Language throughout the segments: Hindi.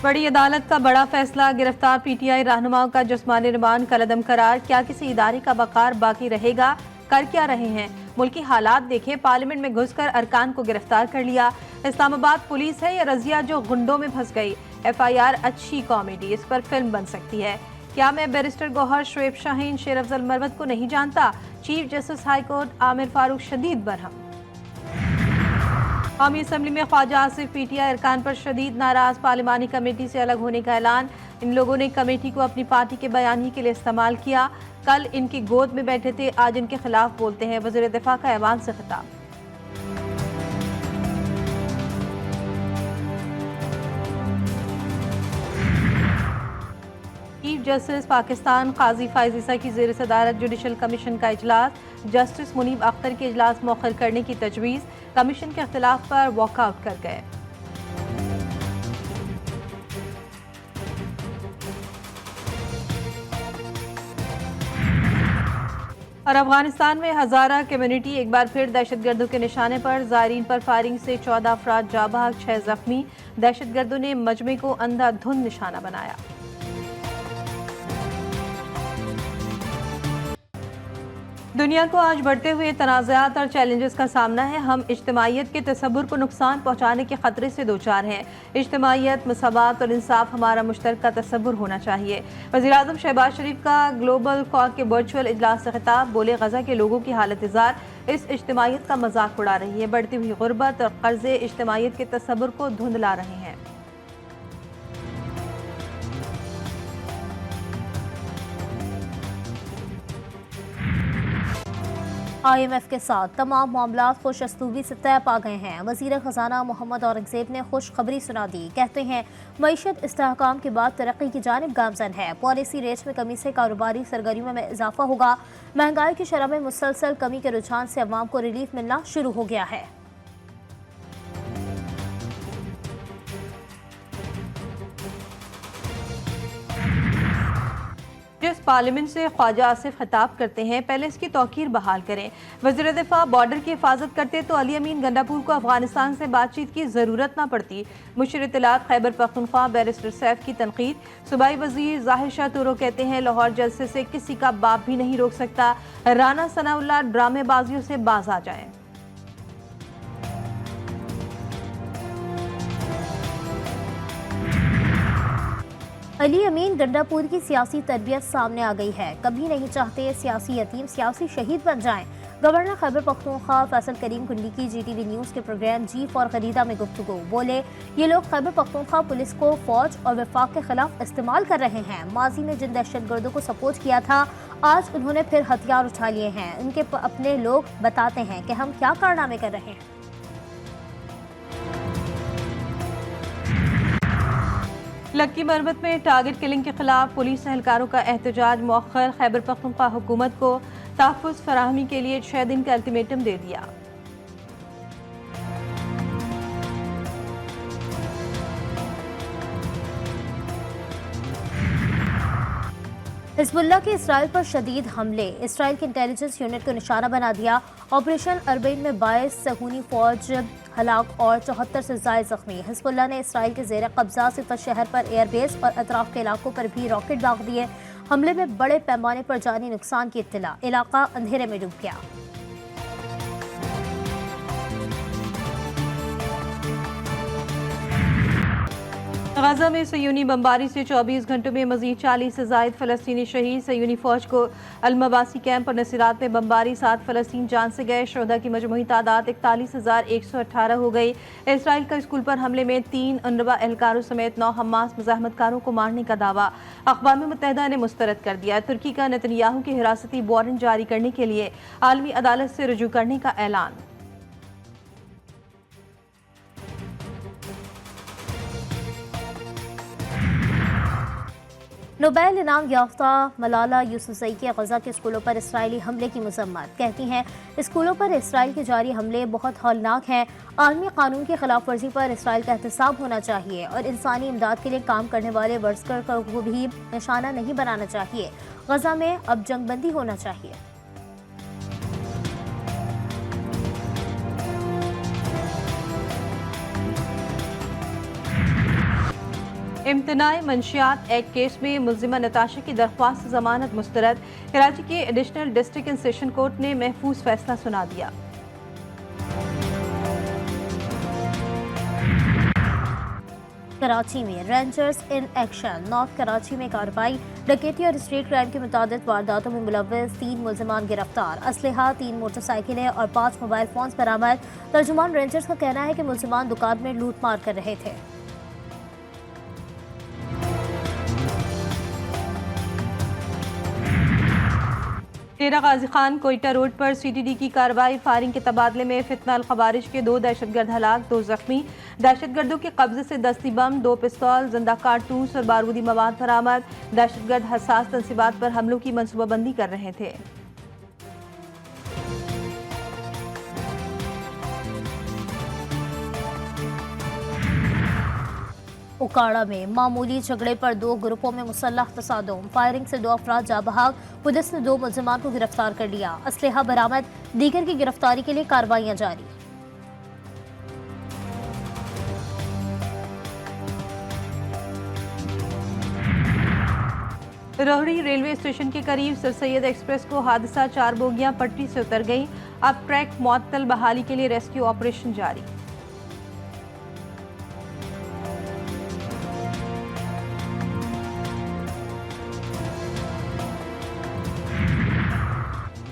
बड़ी अदालत का बड़ा फैसला, गिरफ्तार पीटीआई रहनुमाओं का जिस्मानी रिमांड कलअदम करार। क्या किसी इदारे का बकार बाकी रहेगा? कर क्या रहे हैं? मुल्की हालात देखें, पार्लियामेंट में घुसकर अरकान को गिरफ्तार कर लिया। इस्लामाबाद पुलिस है या रजिया जो गुंडों में फंस गई? एफआईआर अच्छी कॉमेडी, इस पर फिल्म बन सकती है। क्या मैं बैरिस्टर गौहर, शुएब शाहीन, शेर अफजल मरवत को नहीं जानता? Chief justice high court Aamir Farooq शदीद बरहम। कौमी असम्बली में ख्वाजा आसिफ पीटीआई अरकान पर शदीद नाराज, पार्लिमानी कमेटी से अलग होने का ऐलान। इन लोगों ने कमेटी को अपनी पार्टी के बयानी के लिए इस्तेमाल किया। कल इनकी गोद में बैठे थे, आज इनके खिलाफ बोलते हैं। वज़ीर दिफा का ऐवान से खिताब। चीफ जस्टिस पाकिस्तान काजी फाइज ईसा की ज़ेर सदारत जुडिशल कमीशन का इजलास। जस्टिस मुनीब अख्तर के इजलास मौखर करने की तजवीज़। कमीशन के अख्तिलाफ पर वॉकआउट कर गए। और अफगानिस्तान में हज़ारा कम्युनिटी एक बार फिर दहशतगर्दों के निशाने पर। ज़ायरीन पर फायरिंग से 14 अफराद जाँ बहक, 6 जख्मी। दहशतगर्दों ने मजमे को अंधाधुंध निशाना बनाया। दुनिया को आज बढ़ते हुए तनाज़ात और चैलेंजेस का सामना है। हम इज्तिमाइयत के तसव्वुर को नुकसान पहुँचाने के ख़तरे से दो चार हैं। इज्तिमाइयत, मसावात और इंसाफ हमारा मुश्तरका तसव्वुर होना चाहिए। वज़ीर-ए-आज़म शहबाज शरीफ का ग्लोबल कॉग के वर्चुअल इजलास से खिताब। बोले, गज़ा के लोगों की हालत इज़ार इस इज्तिमाइयत का मजाक उड़ा रही है। बढ़ती हुई गुर्बत और कर्ज़े इज्तिमाइयत के तसव्वुर को धुंधला रहे हैं। IMF के साथ तमाम मामला खुश असलूबी से तय पा गए हैं। वज़ीर ख़जाना मोहम्मद औरंगज़ेब ने खुशखबरी सुना दी। कहते हैं, मईशत इस्तेहकाम के बाद तरक्की की जानिब गामज़न है। पॉलिसी रेट्स में कमी से कारोबारी सरगर्मियों में इजाफा होगा। महंगाई की शरह में मुसलसल कमी के रुझान से अवाम को रिलीफ मिलना शुरू हो गया है। जिस पार्लियामेंट से ख्वाजा आसिफ खिताब करते हैं, पहले इसकी तौकीर बहाल करें। वज़ीर दिफा बॉर्डर की हिफाजत करते तो अली अमीन गंडापुर को अफगानिस्तान से बातचीत की ज़रूरत न पड़ती। मुशीर इत्तलात खैबर पख्तूनख्वा बैरिस्टर सैफ की तनकीद। सूबाई वज़ीर ज़ाहिर शाह तुरो कहते हैं, लाहौर जलसे से किसी का बाप भी नहीं रोक सकता। राना सनाउल्लाह ड्रामेबाजियों से बाज आ जाएं। अली अमीन गंडापुर की सियासी तरबियत सामने आ गई है। कभी नहीं चाहते सियासी यतीम सियासी शहीद बन जाएं। गवर्नर खैबर पख्तूनख्वा फैसल करीम कुंडी की GTV न्यूज़ के प्रोग्राम जी फॉर खरीदा में गुफ्तगू। बोले, ये लोग खैबर पख्तूनख्वा पुलिस को फौज और वफाक के खिलाफ इस्तेमाल कर रहे हैं। माजी में जिन दहशतगर्दों को सपोर्ट किया था, आज उन्होंने फिर हथियार उठा लिए हैं। उनके अपने लोग बताते हैं कि हम क्या कारनामे कर रहे हैं। लक्की मरवत में टारगेट किलिंग के खिलाफ पुलिस एहलकारों का एहतजाज मौखर। खैबर पख्तूनख्वा हुकूमत को तहफ़्फ़ुज़ फराहमी के लिए 6 दिन का अल्टीमेटम दे दिया। हिज़्बुल्लाह के इसराइल पर शदीद हमले। इसराइल के इंटेलिजेंस यूनिट को निशाना बना दिया। ऑपरेशन अरबईन में 22 सहूनी फौज हलाक और 74 से ज़ायद जख्मी। हिज़्बुल्लाह ने इसराइल के ज़ेर कब्जा सिफर शहर पर एयरबेस और अतराफ के इलाकों पर भी रॉकेट दाग दिए। हमले में बड़े पैमाने पर जानी नुकसान की इत्तला। इलाका अंधेरे में डूब गया। गजा में सयूनी बमबारी से 24 घंटों में मजीद 40 से ज़ायद फ़लस्तीनी शहीद। सयूनी फ़ौज को अलमबासी कैंप और नसीरात में बमबारी, 7 फ़लस्तीन जान से गए। शोहदा की मजमूई तादाद 41,118 हो गई। इसराइल का स्कूल पर हमले में 3 UNRWA एहलकारों समेत 9 हमास मुज़ाहमतकारों को मारने का दावा अक़वाम मुत्तहिदा ने मुस्तरद कर दिया। तुर्की का नेतन्याहू की हिरासती वारंट जारी करने के लिए आलमी अदालत से रुजू करने का ऐलान। नोबेल इनाम याफ्ता मलाला यूसुफ़ज़ई के गजा के स्कूलों पर इसराइली हमले की मज़म्मत। कहती हैं, स्कूलों पर इसराइल के जारी हमले बहुत हौलनाक हैं। आलमी कानून की खिलाफ वर्जी पर इसराइल का एहतसाब होना चाहिए और इंसानी इमदाद के लिए काम करने वाले वर्कर को भी निशाना नहीं बनाना चाहिए। गजा में अब जंगबंदी होना चाहिए। इम्तनाई मंशियात एक्ट केस में मुल्जिमा नताशा की दरख्वास्त जमानत मुस्तरद। कराची के additional district and session court ने महफूज फैसला सुना दिया। कराची में rangers in action. North Karachi में कार्रवाई। डकैती और स्ट्रीट क्राइम की मुतादिद वारदातों में मुलव्वस 3 मुल्जिमान गिरफ्तार। असलहा 3 मोटरसाइकिलें और 5 मोबाइल फोन बरामद। तर्जुमान रेंजर्स का कहना है कि मुल्जिमान दुकान में लूट मार कर रहे थे। डेरा गाजी खान कोयटा रोड पर CTD की कार्रवाई। फायरिंग के तबादले में फितना अल खवारिज के 2 दहशतगर्द हलाक, 2 जख्मी। दहशतगर्दों के कब्जे से दस्ती बम, 2 पिस्तौल, जिंदा कारतूस और बारूदी मवाद बरामद। दहशतगर्द हसास तंसीबात पर हमलों की मनसूबाबंदी कर रहे थे। उकाड़ा में मामूली झगड़े पर 2 ग्रुपों में मुसल्लह तसादुम। फायरिंग से 2 अफराद जा बहाक। पुलिस ने 2 मुल्जिमान को गिरफ्तार कर लिया। असलहा बरामद। दीगर की गिरफ्तारी के लिए कार्रवाइयां जारी। रोहड़ी रेलवे स्टेशन के करीब सर सैयद एक्सप्रेस को हादसा। 4 बोगियां पटरी से उतर गईं। अब ट्रैक मुअत्तल, बहाली के लिए रेस्क्यू ऑपरेशन जारी।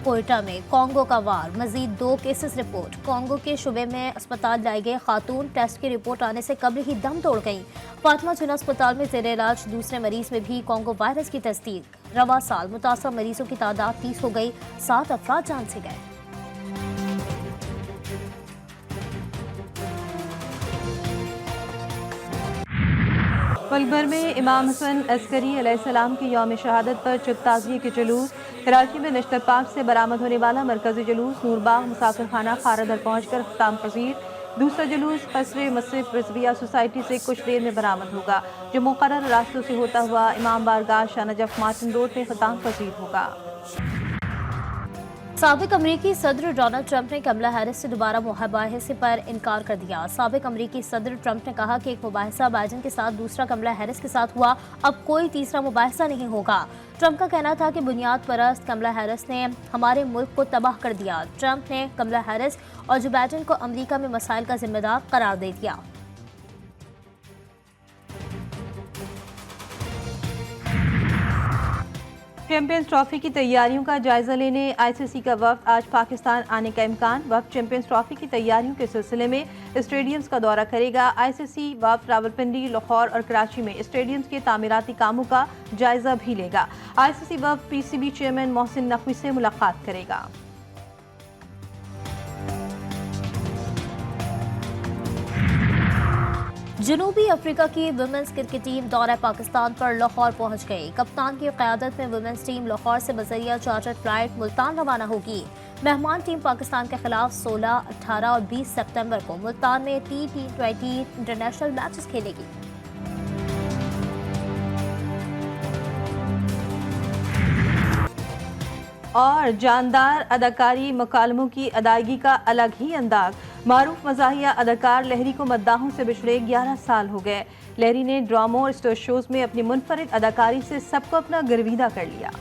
कोयटा में कोंगो का वार। मजीद 2 केसेस रिपोर्ट। कोंगो के शुबे में अस्पताल लाई गए खातून टेस्ट की रिपोर्ट आने से कब्ल ही दम तोड़ गईं। फातिमा जिला अस्पताल में जेर इलाज दूसरे मरीज में भी कोंगो वायरस की तस्दीक। रवा साल मुतासर मरीजों की तादाद 30 हो गई। 7 अफराद जान से गए। मुल्क भर में इमाम हसन अस्करी अलैहिस्सलाम की यौम शहादत पर चुप ताज़िये के जुलूस। कराची में नेशनल पार्क से बरामद होने वाला मरकजी जुलूस नूरबाग मुसाफिर खाना खारदर पहुँच कर अख्ताम पजीर। दूसरा जुलूस कसरे मस्जिद रिजविया सोसाइटी से कुछ देर में बरामद होगा, जो मुकर्रर रास्तों से होता हुआ इमाम बारगाह शाह नजफ मार्टिन रोड में ख़त्म पजीर होगा। साबिक अमरीकी सदर डोनाल्ड ट्रंप ने कमला हैरिस से दोबारा मुबाहिसे पर इनकार कर दिया। साबिक अमरीकी सदर ट्रंप ने कहा कि एक मुबाहिसा बाइडेन के साथ, दूसरा कमला हैरिस के साथ हुआ, अब कोई तीसरा मुबाहिसा नहीं होगा। ट्रंप का कहना था कि बुनियाद परस्त कमला हैरिस ने हमारे मुल्क को तबाह कर दिया। ट्रंप ने कमला हैरिस और जो बाइडेन को अमरीका में मसाइल का जिम्मेदार करार दे दिया। चैंपियंस ट्रॉफी की तैयारियों का जायजा लेने ICC का वफ्द आज पाकिस्तान आने का इम्कान। वफ्द चैंपियंस ट्रॉफी की तैयारियों के सिलसिले में स्टेडियम्स का दौरा करेगा। ICC वफ्द रावलपिंडी, लाहौर और कराची में स्टेडियम्स के तामीराती कामों का जायजा भी लेगा। ICC वफ्द PCB chairman Mohsin Naqvi से मुलाकात करेगा। जनूबी अफ्रीका की वुमेन्स क्रिकेट टीम दौरा पाकिस्तान पर लाहौर पहुंच गई। कप्तान की क़यादत में वुमेन्स टीम लाहौर से बजरिया चार्टर्ड फ्लाइट मुल्तान रवाना होगी। मेहमान टीम पाकिस्तान के खिलाफ 16, 18 और 20 सितंबर को मुल्तान में T20 इंटरनेशनल मैचेस खेलेगी। और जानदार अदाकारी मुकालमों की अदायगी का अलग ही अंदाज। मारूफ मज़ाहिया अदाकार लहरी को मद्दाहों से बिछड़े 11 साल हो गए। लहरी ने ड्रामों और स्टेज शोज में अपनी मुनफरिद अदाकारी से सबको अपना गर्विदा कर लिया।